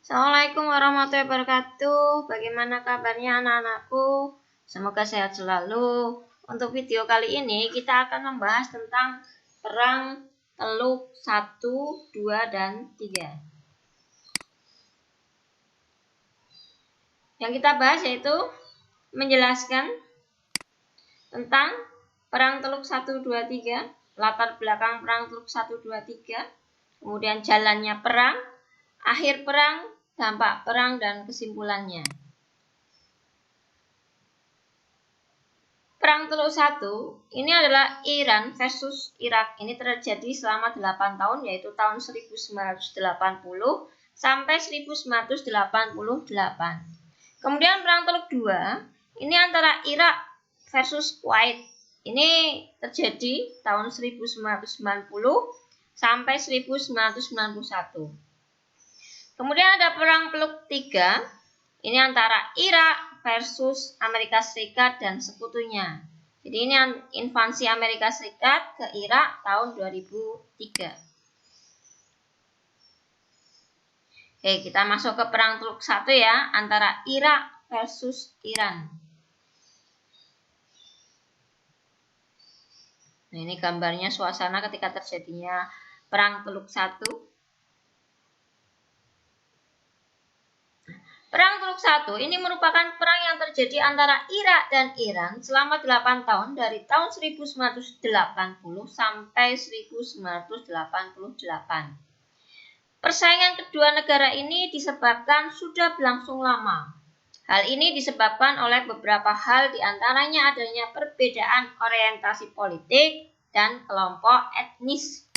Assalamualaikum warahmatullahi wabarakatuh. Bagaimana kabarnya anak-anakku? Semoga sehat selalu. Untuk video kali ini kita akan membahas tentang perang Teluk 1, 2, dan 3. Yang kita bahas yaitu menjelaskan tentang perang Teluk 1, 2, 3, latar belakang perang Teluk 1, 2, 3, kemudian jalannya perang, akhir perang, dampak perang, dan kesimpulannya. Perang Teluk 1 ini adalah Iran versus Irak. Ini terjadi selama 8 tahun, yaitu tahun 1980 sampai 1988. Kemudian perang Teluk 2 ini antara Irak versus Kuwait. Ini terjadi tahun 1990 sampai 1991. Kemudian ada perang Teluk 3, ini antara Irak versus Amerika Serikat dan sekutunya. Jadi ini invasi Amerika Serikat ke Irak tahun 2003. Oke, kita masuk ke perang Teluk 1 ya, antara Irak versus Iran. Nah, ini gambarnya suasana ketika terjadinya perang Teluk 1. Perang Teluk 1 ini merupakan perang yang terjadi antara Irak dan Iran selama 8 tahun dari tahun 1980 sampai 1988. Persaingan kedua negara ini disebabkan sudah berlangsung lama. Hal ini disebabkan oleh beberapa hal, diantaranya adanya perbedaan orientasi politik dan kelompok etnis.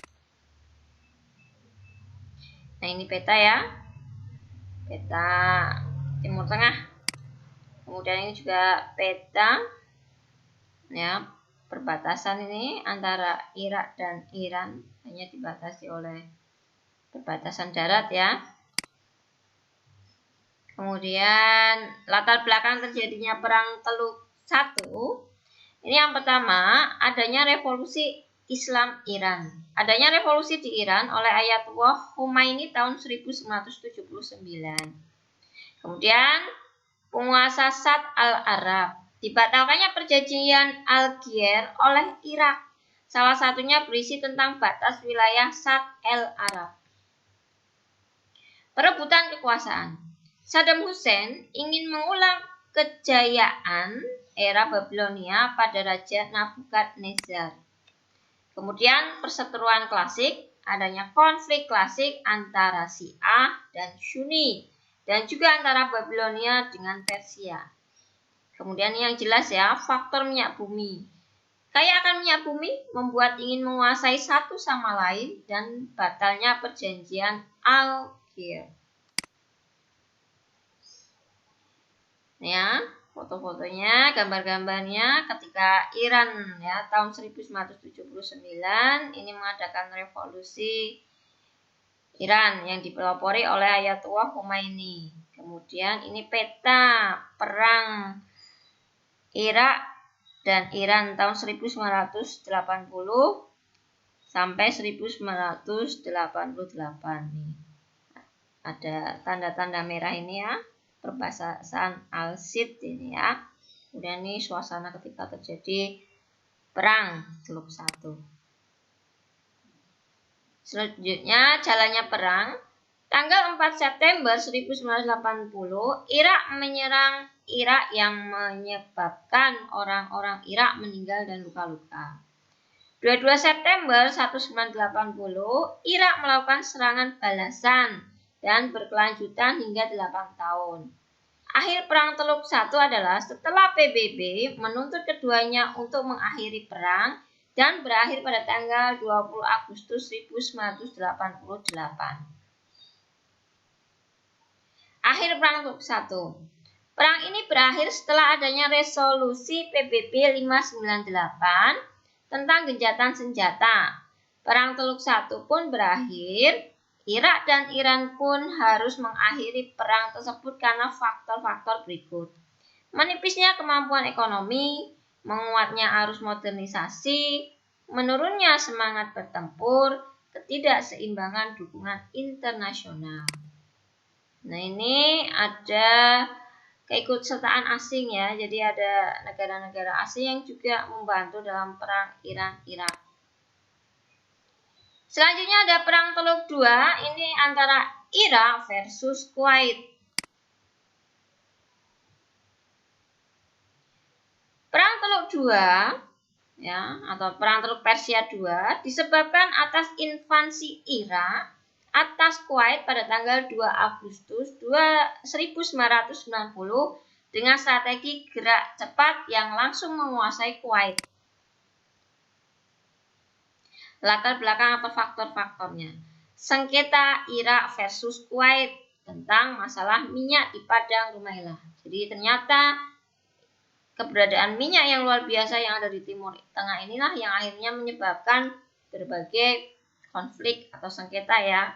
Nah, ini peta ya. Peta Timur Tengah. Kemudian ini juga peta ya, perbatasan ini antara Irak dan Iran hanya dibatasi oleh perbatasan darat ya. Kemudian latar belakang terjadinya perang Teluk 1. Ini yang pertama, adanya revolusi Islam Iran. Adanya revolusi di Iran oleh Ayatullah Khomeini tahun 1979. Kemudian penguasa Shah al-Arab. Dibatalkannya perjanjian Algiers oleh Irak. Salah satunya berisi tentang batas wilayah Shah al-Arab. Perebutan kekuasaan. Saddam Hussein ingin mengulang kejayaan era Babilonia pada Raja Nabukadnezar. Kemudian perseteruan klasik, adanya konflik klasik antara Syiah dan Sunni, dan juga antara Babilonia dengan Persia. Kemudian yang jelas ya, faktor minyak bumi. Kaya akan minyak bumi membuat ingin menguasai satu sama lain dan batalnya perjanjian Algiers. Ya, foto-fotonya, gambar-gambarnya ketika Iran ya tahun 1979 ini mengadakan revolusi Iran yang dipelopori oleh Ayatullah Khomeini. Kemudian ini peta perang Irak dan Iran tahun 1980 sampai 1988 nih. Ada tanda-tanda merah ini ya. Perbatasan Al-Sid ini ya. Kemudian ini suasana ketika terjadi perang Teluk 1. Selanjutnya jalannya perang. Tanggal 4 September 1980 Irak menyerang Irak yang menyebabkan orang-orang Irak meninggal dan luka-luka. 22 September 1980 Irak melakukan serangan balasan dan berkelanjutan hingga 8 tahun. Akhir perang Teluk 1 adalah setelah PBB menuntut keduanya untuk mengakhiri perang dan berakhir pada tanggal 20 Agustus 1988. Akhir perang Teluk 1. Perang ini berakhir setelah adanya resolusi PBB 598 tentang gencatan senjata. Perang Teluk 1 pun berakhir. Irak dan Iran pun harus mengakhiri perang tersebut karena faktor-faktor berikut. Menipisnya kemampuan ekonomi, menguatnya arus modernisasi, menurunnya semangat bertempur, ketidakseimbangan dukungan internasional. Nah, ini ada keikutsertaan asing ya. Jadi ada negara-negara asing yang juga membantu dalam perang Iran-Irak. Selanjutnya ada perang Teluk II. Ini antara Irak versus Kuwait. Perang Teluk II ya, atau perang Teluk Persia II disebabkan atas invasi Irak atas Kuwait pada tanggal 2 Agustus 1990 dengan strategi gerak cepat yang langsung menguasai Kuwait. Latar belakang atau faktor-faktornya. Sengketa Irak versus Kuwait tentang masalah minyak di Padang Rumaillah. Jadi ternyata keberadaan minyak yang luar biasa yang ada di Timur Tengah inilah yang akhirnya menyebabkan berbagai konflik atau sengketa ya.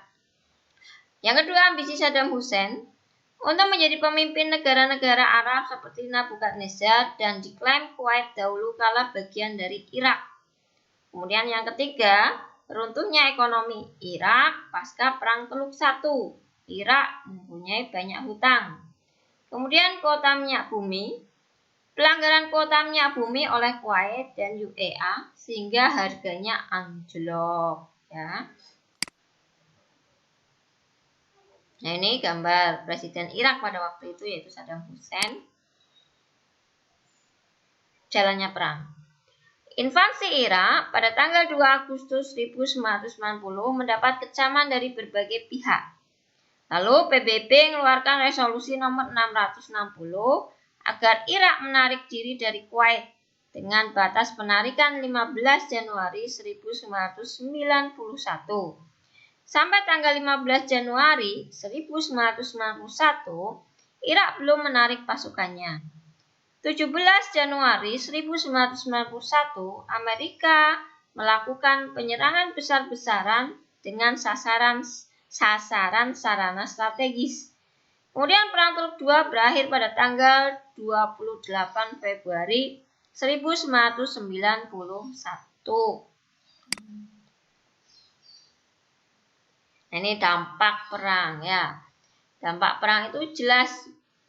Yang kedua, ambisi Saddam Hussein untuk menjadi pemimpin negara-negara Arab seperti Nabukadnezar dan diklaim Kuwait dahulu kala bagian dari Irak. Kemudian yang ketiga, runtuhnya ekonomi Irak pasca Perang Teluk I. Irak mempunyai banyak hutang. Kemudian kuota minyak bumi, pelanggaran kuota minyak bumi oleh Kuwait dan UEA sehingga harganya anjlok ya. Nah, ini gambar Presiden Irak pada waktu itu yaitu Saddam Hussein. Jalannya perang. Invasi Irak pada tanggal 2 Agustus 1990 mendapat kecaman dari berbagai pihak. Lalu PBB mengeluarkan resolusi nomor 660 agar Irak menarik diri dari Kuwait dengan batas penarikan 15 Januari 1991. Sampai tanggal 15 Januari 1991, Irak belum menarik pasukannya. 17 Januari 1991, Amerika melakukan penyerangan besar-besaran dengan sasaran sarana strategis. Kemudian Perang Teluk II berakhir pada tanggal 28 Februari 1991. Nah, ini dampak perang ya. Dampak perang itu jelas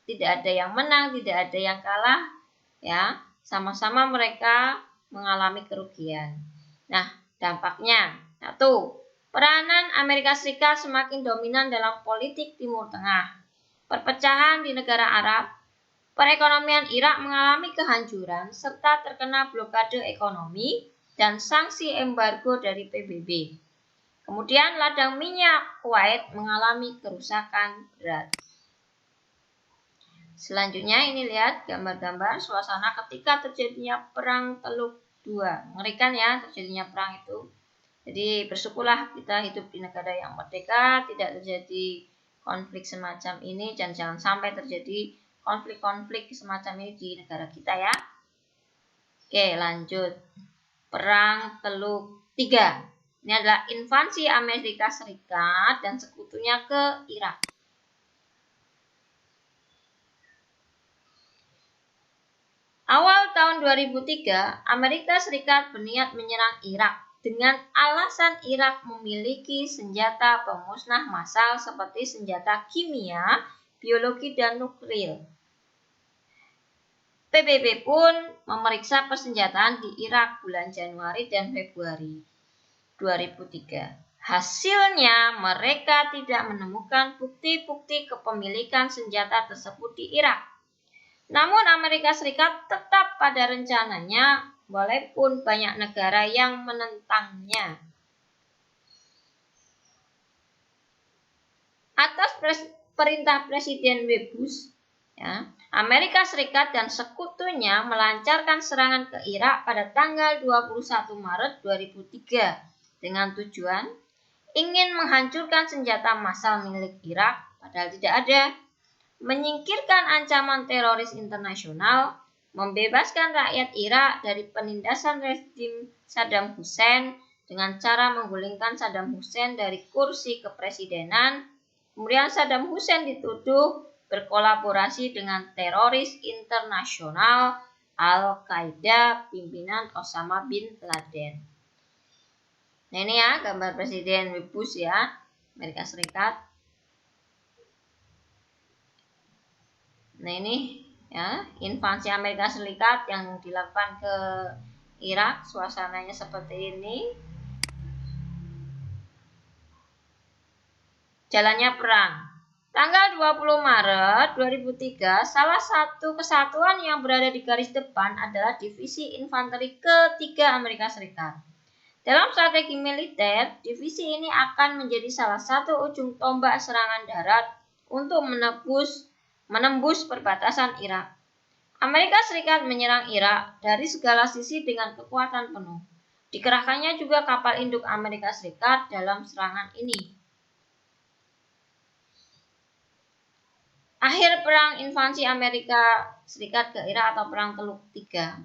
tidak ada yang menang, tidak ada yang kalah ya. Sama-sama mereka mengalami kerugian. Nah, dampaknya. Satu, peranan Amerika Serikat semakin dominan dalam politik Timur Tengah. Perpecahan di negara Arab, perekonomian Irak mengalami kehancuran serta terkena blokade ekonomi dan sanksi embargo dari PBB. Kemudian ladang minyak Kuwait mengalami kerusakan berat. Selanjutnya ini lihat gambar-gambar suasana ketika terjadinya Perang Teluk II. Mengerikan ya terjadinya perang itu. Jadi bersyukurlah kita hidup di negara yang merdeka, tidak terjadi konflik semacam ini dan jangan sampai terjadi konflik-konflik semacam ini di negara kita ya. Oke, lanjut. Perang Teluk III. Ini adalah invasi Amerika Serikat dan sekutunya ke Irak. Awal tahun 2003, Amerika Serikat berniat menyerang Irak dengan alasan Irak memiliki senjata pemusnah massal seperti senjata kimia, biologi, dan nuklir. PBB pun memeriksa persenjataan di Irak bulan Januari dan Februari 2003. Hasilnya, mereka tidak menemukan bukti-bukti kepemilikan senjata tersebut di Irak. Namun Amerika Serikat tetap pada rencananya, walaupun banyak negara yang menentangnya. Atas perintah Presiden Bush, ya, Amerika Serikat dan sekutunya melancarkan serangan ke Irak pada tanggal 21 Maret 2003 dengan tujuan ingin menghancurkan senjata massal milik Irak, padahal tidak ada, menyingkirkan ancaman teroris internasional, membebaskan rakyat Irak dari penindasan rezim Saddam Hussein dengan cara menggulingkan Saddam Hussein dari kursi kepresidenan. Kemudian Saddam Hussein dituduh berkolaborasi dengan teroris internasional Al-Qaeda pimpinan Osama bin Laden. Nah, ini ya gambar Presiden Bush ya, Amerika Serikat. Nah ini ya, invasi Amerika Serikat yang dilakukan ke Irak, suasananya seperti ini. Jalannya perang. Tanggal 20 Maret 2003, salah satu kesatuan yang berada di garis depan adalah Divisi Infanteri Ketiga Amerika Serikat. Dalam strategi militer, divisi ini akan menjadi salah satu ujung tombak serangan darat untuk menembus perbatasan Irak. Amerika Serikat menyerang Irak dari segala sisi dengan kekuatan penuh. Dikerahkannya juga kapal induk Amerika Serikat dalam serangan ini. Akhir perang invasi Amerika Serikat ke Irak atau Perang Teluk Tiga.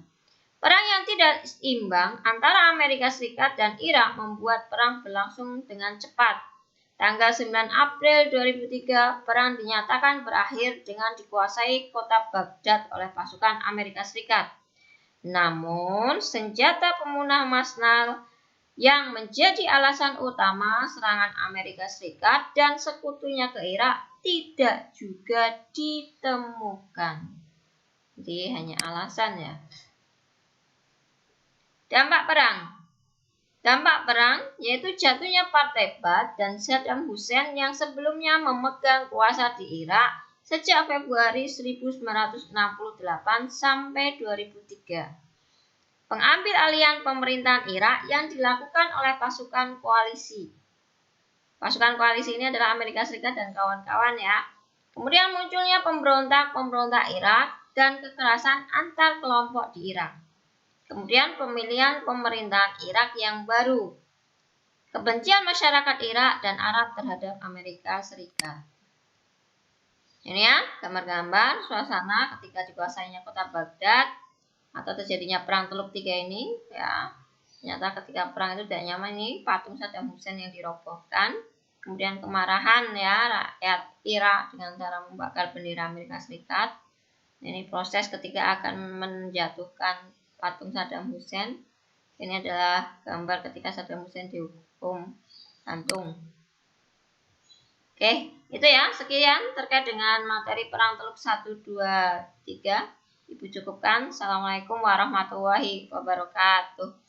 Perang yang tidak imbang antara Amerika Serikat dan Irak membuat perang berlangsung dengan cepat. Tanggal 9 April 2003, perang dinyatakan berakhir dengan dikuasai kota Baghdad oleh pasukan Amerika Serikat. Namun, senjata pemunah massal yang menjadi alasan utama serangan Amerika Serikat dan sekutunya ke Irak tidak juga ditemukan. Jadi hanya alasan ya. Dampak perang. Dampak perang yaitu jatuhnya Partai Ba'ath dan Saddam Hussein yang sebelumnya memegang kuasa di Irak sejak Februari 1968 sampai 2003. Pengambil alihan pemerintahan Irak yang dilakukan oleh pasukan koalisi. Pasukan koalisi ini adalah Amerika Serikat dan kawan-kawan ya. Kemudian munculnya pemberontak-pemberontak Irak dan kekerasan antar kelompok di Irak. Kemudian pemilihan pemerintahan Irak yang baru. Kebencian masyarakat Irak dan Arab terhadap Amerika Serikat. Ini ya, gambar-gambar suasana ketika dikuasainya kota Baghdad atau terjadinya perang Teluk Tiga ini ya. Ternyata ketika perang itu tidak nyaman, ini patung Saddam Hussein yang dirobohkan. Kemudian kemarahan ya rakyat Irak dengan cara membakar bendera Amerika Serikat. Ini proses ketika akan menjatuhkan patung Saddam Hussein. Ini adalah gambar ketika Saddam Hussein dihukum gantung. Oke, itu ya. Sekian terkait dengan materi perang Teluk 1, 2, 3. Ibu cukupkan. Assalamualaikum warahmatullahi wabarakatuh.